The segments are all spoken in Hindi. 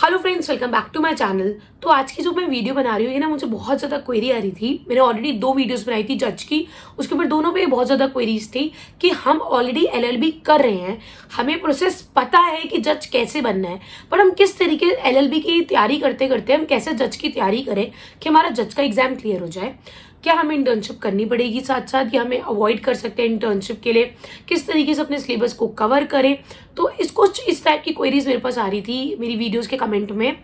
Hello friends, welcome back to my channel. तो आज की जो मैं वीडियो बना रही हूँ, ये ना मुझे बहुत ज़्यादा क्वेरी आ रही थी। मैंने ऑलरेडी 2 वीडियोस बनाई थी जज की, उसके ऊपर दोनों पे बहुत ज़्यादा क्वेरीज थी कि हम ऑलरेडी एलएलबी कर रहे हैं, हमें प्रोसेस पता है कि जज कैसे बनना है, पर हम किस तरीके एलएलबी की तैयारी करते करते हम कैसे जज की तैयारी करें कि हमारा जज का एग्जाम क्लियर हो जाए। क्या हमें इंटर्नशिप करनी पड़ेगी साथ साथ, या हमें अवॉइड कर सकते हैं इंटर्नशिप के लिए, किस तरीके से अपने सिलेबस को कवर करें। तो कुछ इस टाइप की क्वेरीज मेरे पास आ रही थी मेरी वीडियोस के कमेंट में।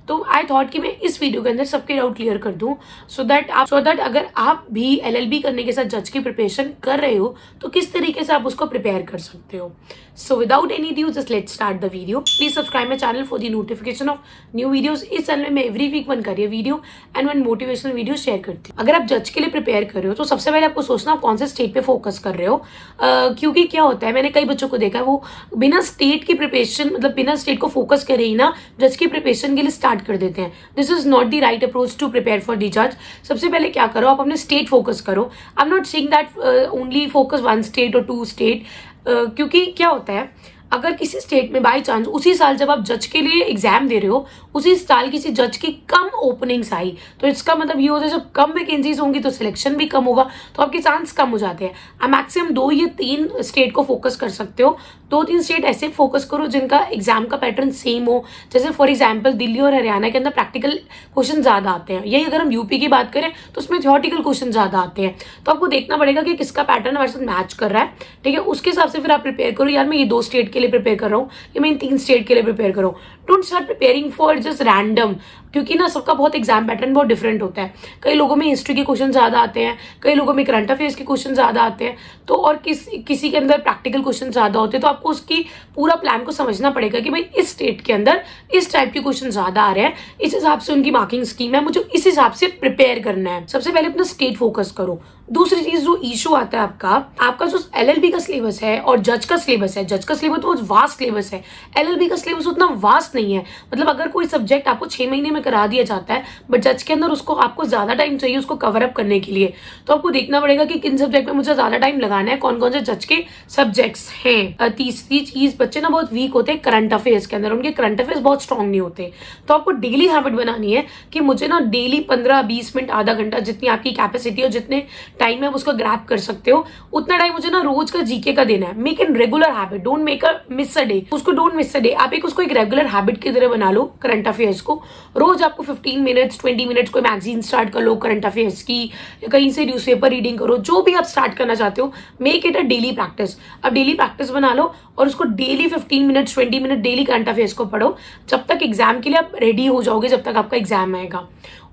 तो आई थॉट कि मैं इस वीडियो के अंदर सबके डाउट क्लियर कर दूं, सो दैट अगर आप भी एलएलबी करने के साथ जज की प्रिपरेशन कर रहे हो तो किस तरीके से आप उसको प्रिपेयर कर सकते हो। So without any due just let's start the video. Please subscribe my channel for the notification of new videos. इस चैनल में मैं every week 1 career video and 1 motivational video share करती हूँ। अगर आप जज के लिए प्रिपेयर कर रहे हो तो सबसे पहले आपको सोचना आप कौन से स्टेट पे फोकस कर रहे हो, क्योंकि क्या होता है, मैंने कई बच्चों को देखा है वो बिना स्टेट की प्रिपरेशन, मतलब बिना स्टेट को फोकस करे ही ना जज की प्रिपरेशन के लिए स्टार्ट कर देते हैं। This is not the right approach to prepare for the जज। सबसे पहले क्या करो, आप अपने स्टेट फोकस करो। I am not saying that only focus 1 state और 2 स्टेट, क्योंकि क्या होता है, अगर किसी स्टेट में बाई चांस उसी साल जब आप जज के लिए एग्जाम दे रहे हो उसी साल किसी जज की कम ओपनिंग्स आई, तो इसका मतलब ये होता है जब कम वैकेंसीज होंगी तो सिलेक्शन भी कम होगा, तो आपके चांस कम हो जाते हैं। आप मैक्सिमम 2 या 3 स्टेट को फोकस कर सकते हो। 2-3 स्टेट ऐसे फोकस करो जिनका एग्जाम का पैटर्न सेम हो। जैसे फॉर एग्जाम्पल दिल्ली और हरियाणा के अंदर प्रैक्टिकल क्वेश्चन ज्यादा आते हैं, यही अगर हम यूपी की बात करें तो उसमें थ्योरेटिकल क्वेश्चन ज्यादा आते हैं। तो आपको देखना पड़ेगा कि किसका पैटर्न हमारे साथ मैच कर रहा है, ठीक है, उसके हिसाब से फिर आप प्रिपेयर करो। यार मैं ये 2 स्टेट के लिए प्रिपेयर कर रहा हूँ या मैं इन 3 स्टेट के लिए प्रिपेयर कर रहा हूँ। Don't start preparing for just random, क्योंकि ना सबका बहुत एग्जाम पैटर्न बहुत डिफरेंट होता है। कई लोगों में हिस्ट्री के क्वेश्चन ज्यादा आते हैं, कई लोगों में करंट अफेयर्स के क्वेश्चन ज्यादा आते हैं, तो और किसी के अंदर प्रैक्टिकल क्वेश्चन ज्यादा होते हैं। तो आपको उसकी पूरा प्लान को समझना पड़ेगा कि भाई इस स्टेट के अंदर इस टाइप के क्वेश्चन ज्यादा आ रहे हैं, इस हिसाब से उनकी मार्किंग स्कीम है, मुझे इस हिसाब से प्रिपेयर करना है। सबसे पहले अपना स्टेट फोकस करो। दूसरी चीज जो इशू आता है आपका जो एलएलबी का सिलेबस है और जज का सिलेबस है, जज का सिलेबस तो वास्ट सिलेबस है, एलएलबी का सिलेबस उतना वास्ट नहीं है। मतलब अगर कोई सब्जेक्ट आपको 6 महीने में करा दिया जाता है, बट जज के अंदर उसको आपको ज्यादा टाइम चाहिए उसको कवर अप करने के लिए, तो आपको देखना पड़ेगा कि किन सब्जेक्ट में मुझे ज्यादा टाइम लगाना है, कौन कौन से जज के सब्जेक्ट्स हैं। तीसरी चीज, बच्चे ना बहुत वीक होते हैं करंट अफेयर्स के अंदर, उनके करंट अफेयर्स बहुत स्ट्रॉन्ग नहीं होते। तो आपको डेली हैबिट बनानी है कि मुझे ना डेली 15-20 मिनट, आधा घंटा, जितनी आपकी कैपेसिटी हो, जितने टाइम में आप उसको ग्रैब कर सकते हो, उतना टाइम मुझे ना रोज का जीके का देना है। Make an regular habit, don't make a miss a day. उसको डोंट मिस अ डे, आप उसको एक रेगुलर हैबिट की तरह बना लो। करंट अफेयर्स को रोज आपको 15 मिनट्स 20 मिनट्स कोई मैगजीन स्टार्ट कर लो करंट अफेयर्स की, या कहीं से न्यूज़पेपर रीडिंग करो, जो भी आप स्टार्ट करना चाहते हो, make it a daily practice. अब डेली प्रैक्टिस बना लो और उसको daily 15 minutes 20 minute daily current affairs को पढ़ो, जब तक एग्जाम के लिए आप रेडी हो जाओगे, जब तक आपका एग्जाम आएगा।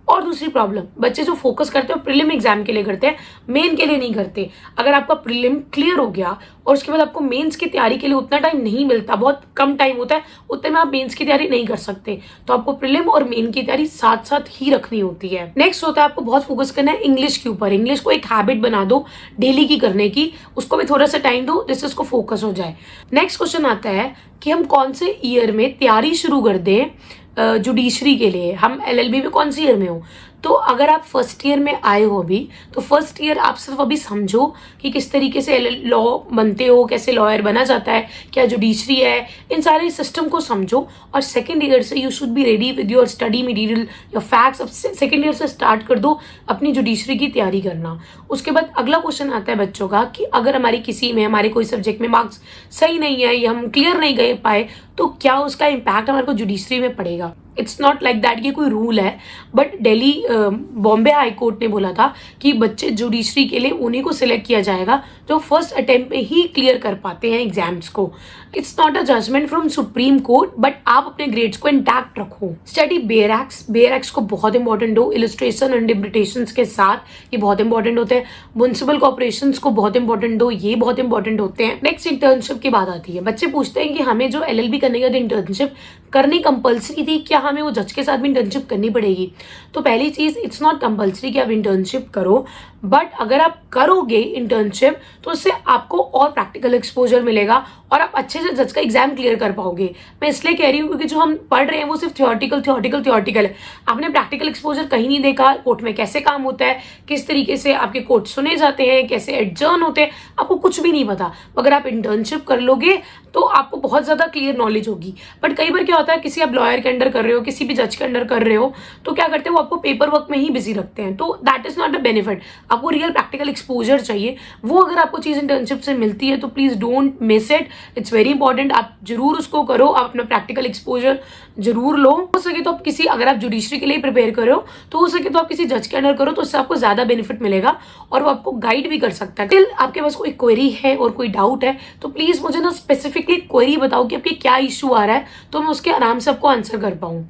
और दूसरी प्रॉब्लम, बच्चे जो फोकस करते हैं प्रीलिम एग्जाम के लिए करते हैं, मेन के लिए नहीं करते। अगर आपका प्रीलिम क्लियर हो गया और उसके बाद आपको मेंस की तैयारी के लिए उतना टाइम नहीं मिलता, बहुत कम टाइम होता है, उतने में आप मेंस की तैयारी नहीं कर सकते। तो आपको प्रीलिम और मेन की तैयारी साथ साथ ही रखनी होती है। नेक्स्ट होता है आपको बहुत फोकस करना है इंग्लिश के ऊपर। इंग्लिश को एक हैबिट बना दो डेली की करने की, उसको भी थोड़ा सा टाइम दो जिससे उसको फोकस हो जाए। नेक्स्ट क्वेश्चन आता है कि हम कौन से ईयर में तैयारी शुरू कर दें जुडिशरी के लिए। हम एलएलबी में कौन सी ईयर में हो, तो अगर आप फर्स्ट ईयर में आए हो अभी, तो फर्स्ट ईयर आप सिर्फ अभी समझो कि किस तरीके से लॉ बनते हो, कैसे लॉयर बना जाता है, क्या जुडिशरी है, इन सारे सिस्टम को समझो। और सेकेंड ईयर से you should be ready with your study material, your facts. अब सेकेंड ईयर से स्टार्ट कर दो अपनी जुडिशरी की तैयारी करना। उसके बाद अगला क्वेश्चन आता है बच्चों का कि अगर हमारे कोई सब्जेक्ट में मार्क्स सही नहीं है या हम क्लियर नहीं कर पाए, तो क्या उसका इम्पैक्ट हमारे को जुडिशरी में पड़ेगा। इट्स नॉट लाइक दैट, ये कोई रूल है, but Delhi Bombay high court ने बोला था कि बच्चे जुडिशरी के लिए उन्हीं को सिलेक्ट किया जाएगा जो फर्स्ट अटेम्प्ट में ही क्लियर कर पाते हैं एग्जाम्स को। It's not a judgment from supreme court, but आप अपने ग्रेड्स को इंटैक्ट रखो। स्टडी बेयर एक्ट्स को बहुत इंपॉर्टेंट हो, इलस्ट्रेशन एंड इंटरप्रिटेशन के साथ ये बहुत इंपॉर्टेंट होते हैं। म्युनिसिपल कॉर्पोरेशन को बहुत इंपॉर्टेंट हो, ये बहुत इंपॉर्टेंट होते हैं। नेक्स्ट इंटर्नशिप की बात आती है। बच्चे पूछते हैं कि हमें जो एलएलबी करने के बाद इंटर्नशिप करनी कंपल्सरी थी, क्या हमें वो जज के साथ भी इंटर्नशिप करनी पड़ेगी। तो पहली चीज, इट्स नॉट कंपल्सरी कि आप इंटर्नशिप करो, बट अगर आप करोगे इंटर्नशिप तो उससे आपको और प्रैक्टिकल एक्सपोजर मिलेगा और आप अच्छे से जज का एग्जाम क्लियर कर पाओगे। मैं इसलिए कह रही हूँ क्योंकि जो हम पढ़ रहे हैं वो सिर्फ थियोरटिकल है। आपने प्रैक्टिकल एक्सपोजर कहीं नहीं देखा, कोर्ट में कैसे काम होता है, किस तरीके से आपके कोर्ट सुने जाते हैं, कैसे एडजर्न होते हैं, आपको कुछ भी नहीं पता। अगर आप इंटर्नशिप कर लोगे तो आपको बहुत ज्यादा क्लियर नॉलेज होगी। बट कई बार क्या होता है, किसी आप लॉयर के अंडर कर रहे हो, किसी भी जज के अंडर कर रहे हो, तो क्या करते हैं वो आपको पेपर वर्क में ही बिजी रखते हैं, तो that is not the benefit. आपको रियल प्रैक्टिकल एक्सपोजर चाहिए, वो अगर आपको चीज़ इंटर्नशिप से मिलती है तो please don't miss it, it's very important. आप जरूर उसको करो, आप अपना प्रैक्टिकल एक्सपोजर जरूर लो। हो सके तो आप किसी, अगर आप जुडिशरी के लिए प्रिपेयर कर रहे हो तो हो सके तो आप किसी जज के अंडर करो, तो उससे आपको ज्यादा बेनिफिट मिलेगा और वो आपको गाइड भी कर सकता है। टिल आपके पास कोई क्वेरी है और कोई डाउट है तो प्लीज मुझे ना स्पेसिफिकली क्वेरी बताओ कि आपकी क्या इशू आ रहा है, तो मैं उसके आराम से आपको आंसर कर पाऊँ।